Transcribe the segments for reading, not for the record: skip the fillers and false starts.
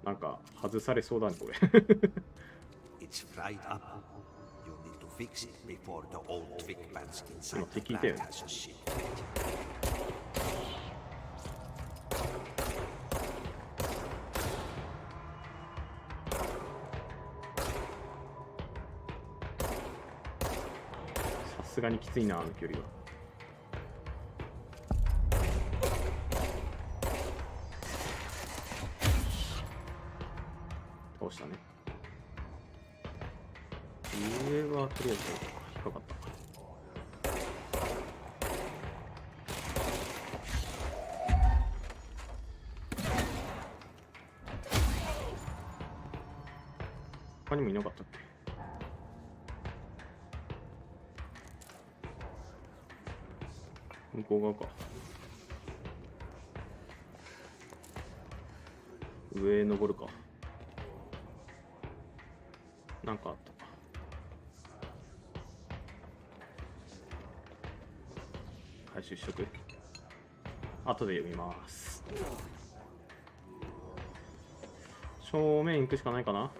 なんか外されそうだねこれ。今敵いたよね。さすがにきついな、あの距離は。倒したね。上はとりあえず引っかかった。他にもいなかったっけ？向こう側か。上登るか。なんかあったか。回収しとく。後で読みます。正面行くしかないかな。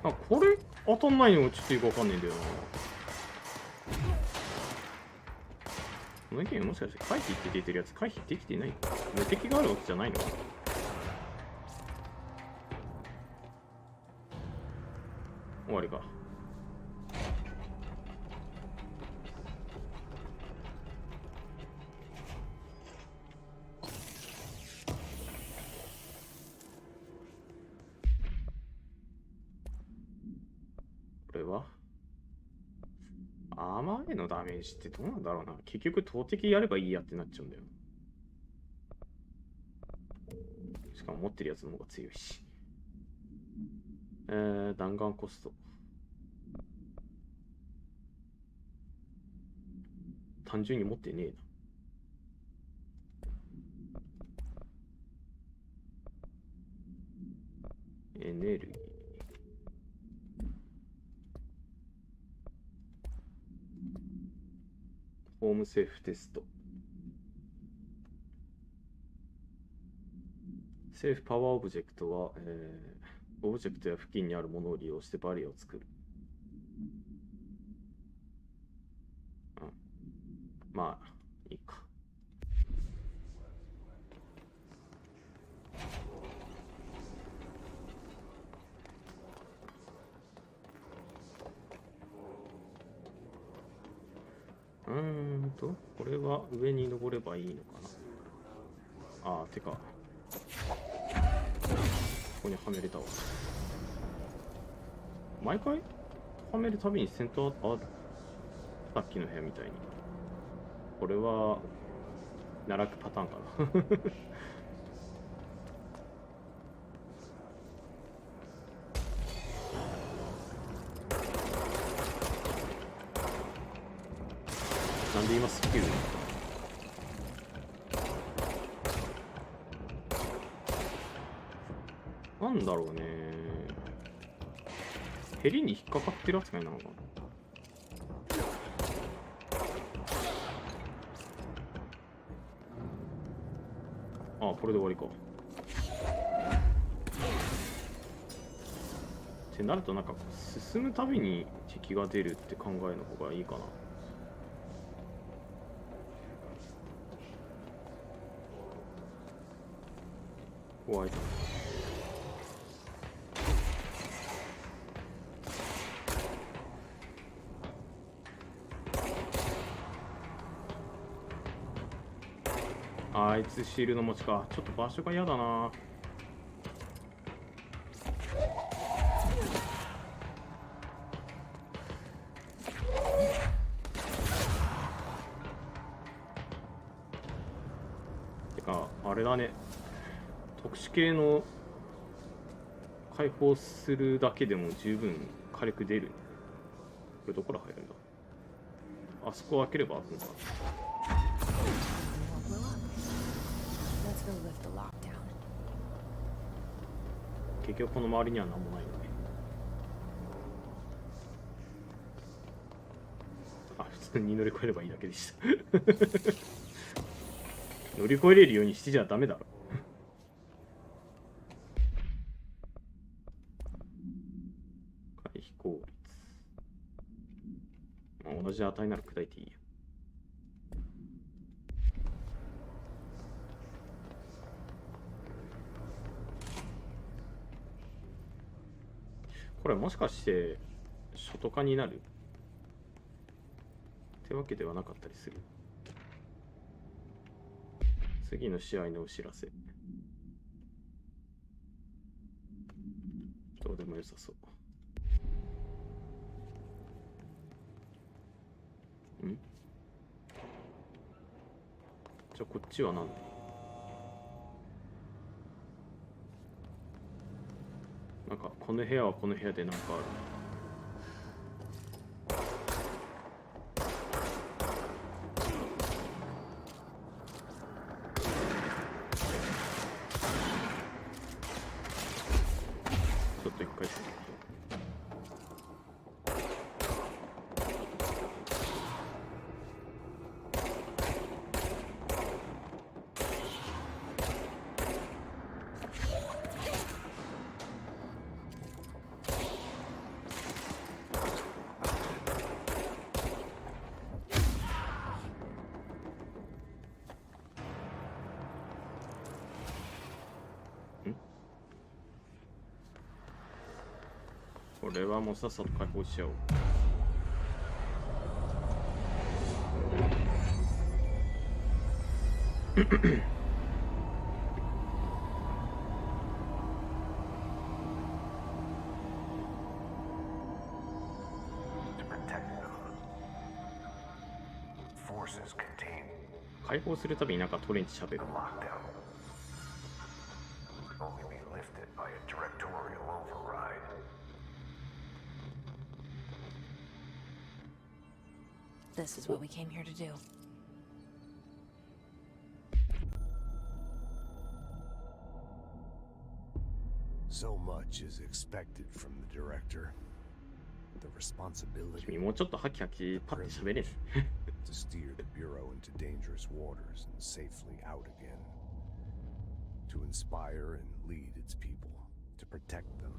あ、これ当たんないのちょっとよくわかんないんだよな。このゲームもしかして回避って出てるやつ回避できていない？無敵があるわけじゃないの？終わりか。これは甘いのダメージってどうなんだろうな。結局投擲やればいいやってなっちゃうんだよ。しかも持ってるやつの方が強いし。弾丸コスト。単純に持ってねえな。エネルギー。ホームセーフテスト。セーフパワーオブジェクトは、オブジェクトや付近にあるものを利用してバリアを作る。うん。まあ、いいか。これは上に登ればいいのかな。ああ、てか、ここにはめれたわ。毎回はめるたびに先頭さっきの部屋みたいに。これは、奈落パターンかな。なんで今スキルなんだろうね。ヘリに引っかかってる扱いなのかな。ああ、これで終わりか。ってなるとなんか進むたびに敵が出るって考えの方がいいかな。怖い。あいつシールド持ちか。ちょっと場所が嫌だな。てかあれだね、特殊系の解放するだけでも十分火力出る。これどこから入るんだ。あそこを開ければ開くのか。結局この周りには何もないよね。あ、普通に乗り越えればいいだけでした乗り越えれるようにしてじゃダメだろ回避効率、まあ、同じ値なら砕いていいや。これもしかして初等化になるってわけではなかったりする。次の試合のお知らせ。どうでもよさそう。ん？じゃあこっちは何？なんかこの部屋はこの部屋でなんかある。ちょっと一回する。これはもうさっさと解放しちゃおう。解放するたびになんかトレンチ喋る。This is what we came here to do. So much is expected from the director. The responsibility 君もうちょっとハキハキパッて喋れる。to steer the Bureau into dangerous waters and safely out again. To inspire and lead its people, to protect them.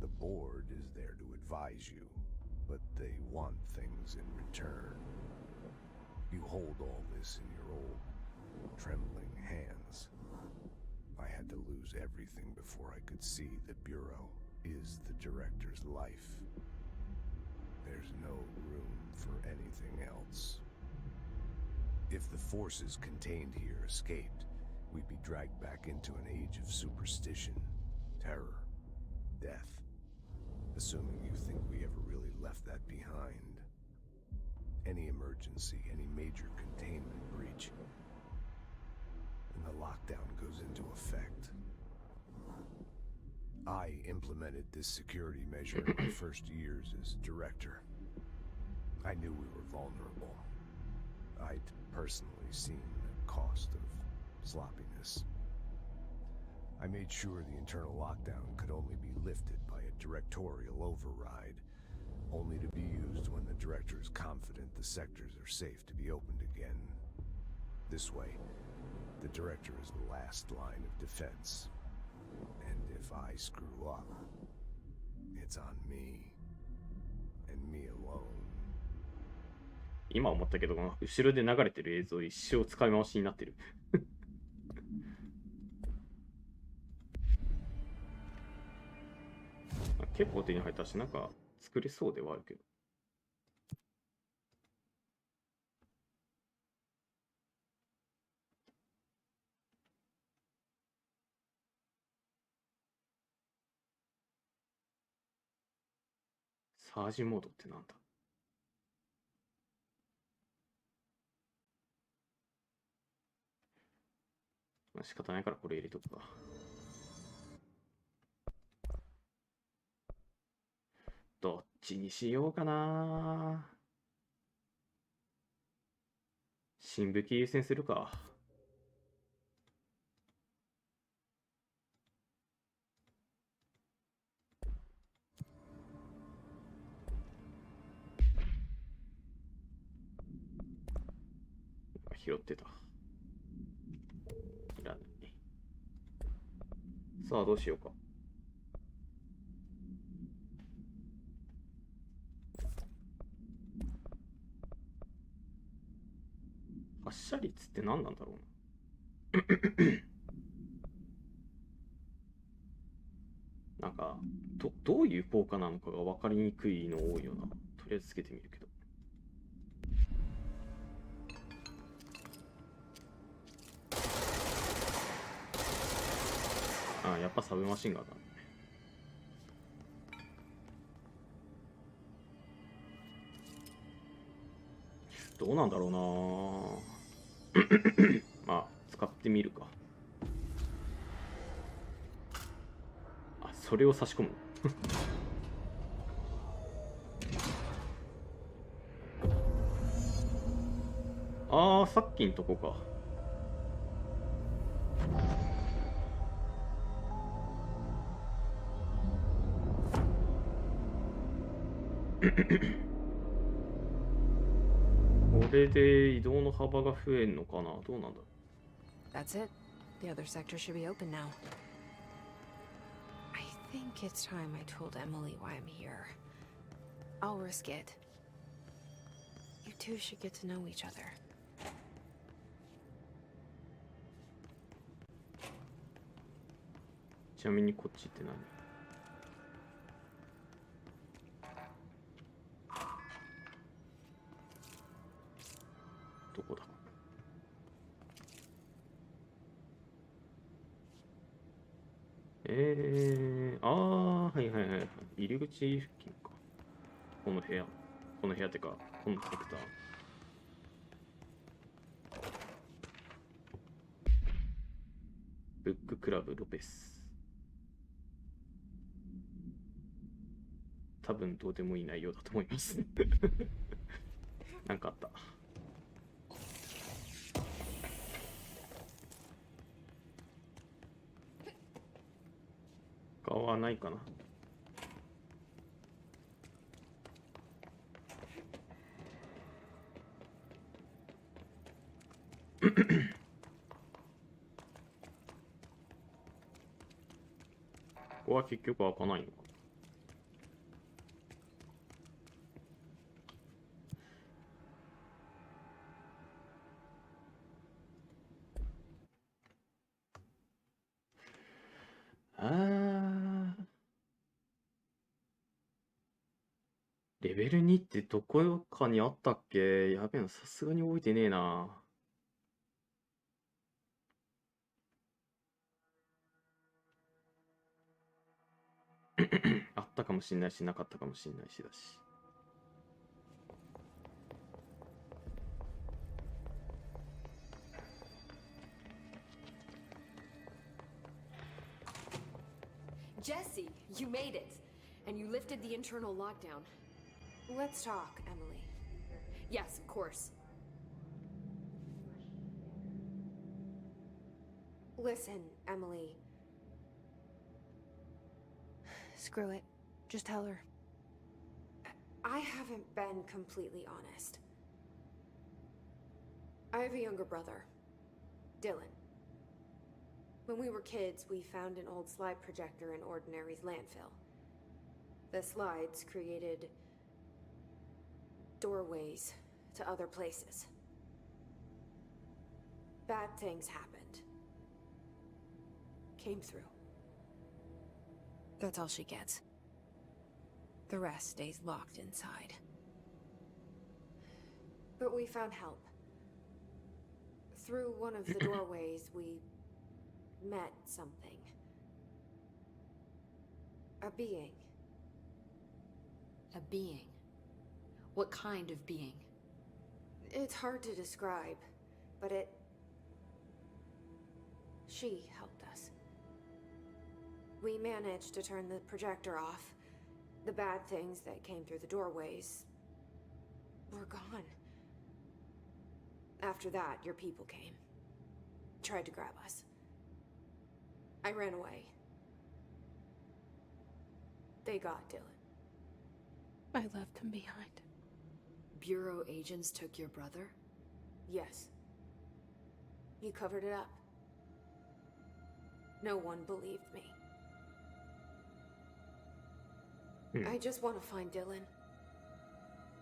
The board is there to advise you, but they want things in return. You hold all this in your old, trembling hands. I had to lose everything before I could see the Bureau is the director's life. There's no room for anything else. If the forces contained here escaped, we'd be dragged back into an age of superstition, terror, death. Assuming you think we ever really left that behind. Any emergency, any major containment breach, and the lockdown goes into effect. I implemented this security measure in my first years as director. I knew we were vulnerable. I'd personally seen the cost of sloppiness. I made sure the internal lockdown could only be lifted by a directorial override, only to be used when the director is confident the sectors are safe to be opened again. This way, the director is the last line of defense. And if I screw up, it's on me, and me alone. 今思ったけど、後ろで流れてる映像一生使い回しになってる。結構手に入ったし、なんか作れそうではあるけど。サージモードってなんだ？まあ仕方ないからこれ入れとくか。どっちにしようかな。新武器優先するか。拾ってた。いらない。さあどうしようか。発射率って何なんだろうな。なんかどういう効果なのかが分かりにくいの多いよな。とりあえずつけてみるけど。あ、やっぱサブマシンガンだね。どうなんだろうな。まあ使ってみるか。あ、それを差し込む。ああ、さっきんとこか。これで移動の幅が増えんのかな。どうなんだろう。 That's it. The other sector should be open now. I think it's time I told Emily why I'm here. I'll risk it. You two should get to know each other. ちなみにこっちって何？どこだ？ああ、はいはいはいはい。入り口付近か。この部屋。この部屋ってか、このセクター。ブッククラブロペス。多分どうでもいい内容だと思います。なんかあった。顔はないかな。ここは結局開かないのか。レベル2ってどこかにあったっけ？やべえな、さすがに覚えてねえな。あったかもしんないし、なかったかもしんないしだし。Jesse, you made it. And you lifted the internal lockdown. Let's talk, Emily. Yes, of course. Listen, Emily. Screw it. Just tell her. I haven't been completely honest. I have a younger brother, Dylan. When we were kids, we found an old slide projector in Ordinary's landfill. The slides created doorways to other places. Bad things happened. Came through. That's all she gets. The rest stays locked inside. But we found help. Through one of the doorways, we met something. A being. A being. What kind of being? It's hard to describe, but she helped us. We managed to turn the projector off. The bad things that came through the doorways were gone. After that, your people came. Tried to grab us. I ran away. They got Dylan. I left him behind. Bureau agents took your brother? Yes. You covered it up. No one believed me. I just want to find Dylan.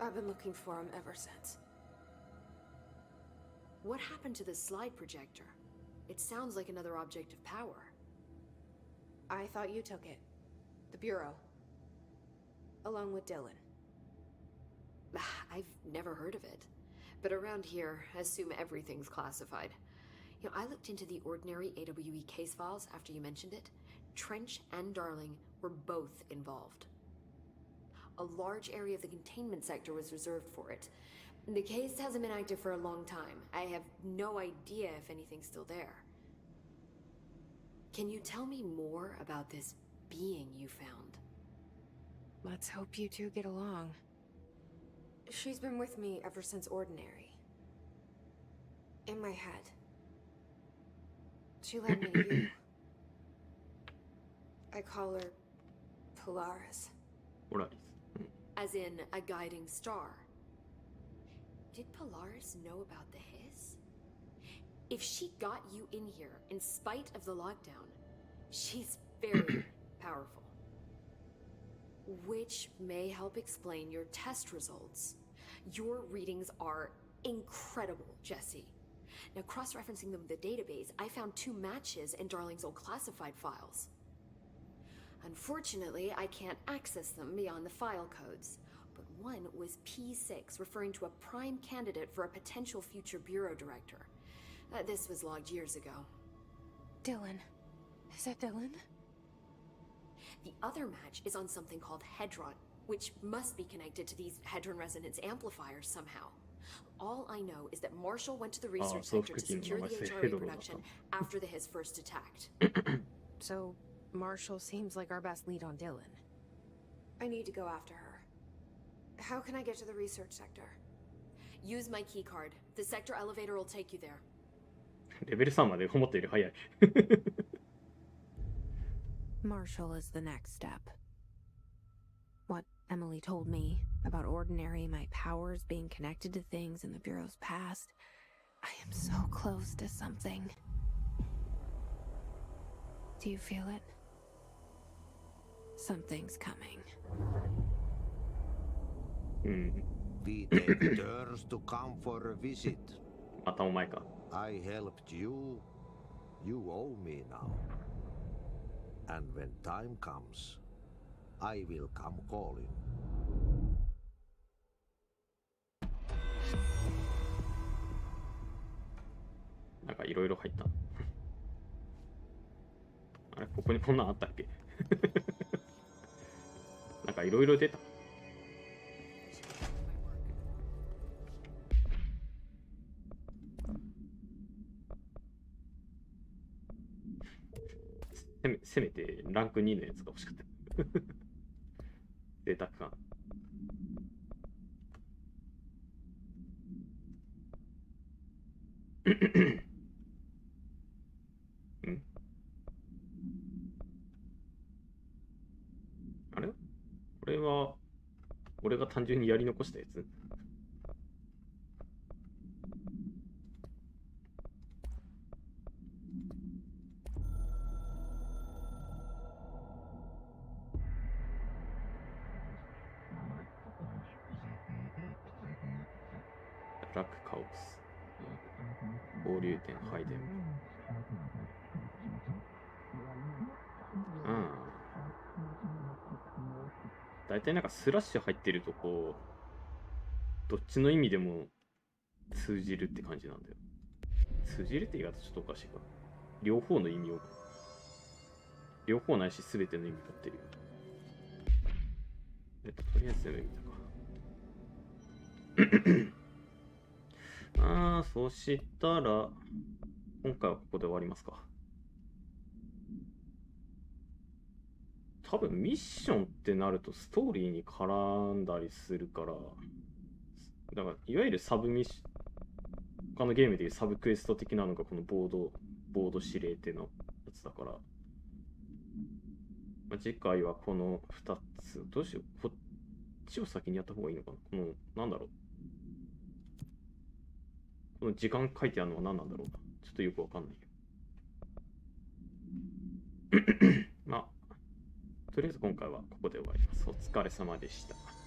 I've been looking for him ever since. What happened to the slide projector? It sounds like another object of power. I thought you took it. The Bureau. Along with Dylan. I've never heard of it. But around here, assume everything's classified. You know, I looked into the ordinary AWE case files after you mentioned it. Trench and Darling were both involved. A large area of the containment sector was reserved for it. The case hasn't been active for a long time. I have no idea if anything's still there. Can you tell me more about this being you found? Let's hope you two get along. She's been with me ever since Ordinary. In my head. She led me to you. I call her Polaris. Polaris. As in a guiding star. Did Polaris know about the hiss? If she got you in here in spite of the lockdown, she's very powerful. Which may help explain your test results. Your readings are incredible, Jesse. Now, cross-referencing them with the database, I found 2 matches in Darling's old classified files. Unfortunately, I can't access them beyond the file codes. But one was P6, referring to a prime candidate for a potential future bureau director. This was logged years ago. Dylan. Is that Dylan? The other match is on something called Hedron, which must be connected to these Hedron resonance amplifiers somehow. All I know is that Marshall went to the research sector to secure the HRA production after the Hiss first attacked. So, Marshall seems like our best lead on Dylan. I need to go after her. How can I get to the research sector? Use my key card. The sector elevator will take you there. レベル3まで思ったより早い。Marshall is the next step. What Emily told me about Ordinary, my powers being connected to things in the Bureau's past. I am so close to something. Do you feel it? Something's coming. We take turns to come for a visit. またお前か。I helped you. You owe me now. And when time comes, I will come calling. なんかいろいろ入った。あれ、ここにこんなんあったっけ？なんかいろいろ出た。せめてランク2のやつが欲しかった。贅沢感。ん？あれ？これは俺が単純にやり残したやつ？ブラックカオス、合流点配電。大体なんかスラッシュ入ってるとこうどっちの意味でも通じるって感じなんだよ。通じるって言い方ちょっとおかしいか。両方の意味を、両方ないし全ての意味持ってるよ。とりあえず全部見たか。そしたら今回はここで終わりますか。多分ミッションってなるとストーリーに絡んだりするから、だからいわゆるサブミッション他のゲームでいうサブクエスト的なのがこのボード指令っていうのやつだから、まあ、次回はこの2つ、どうしよう、こっちを先にやった方がいいのかな。この、なんだろう。この時間書いてあるのは何なんだろうな。ちょっとよくわかんないけど。まあ、とりあえず今回はここで終わります。お疲れ様でした。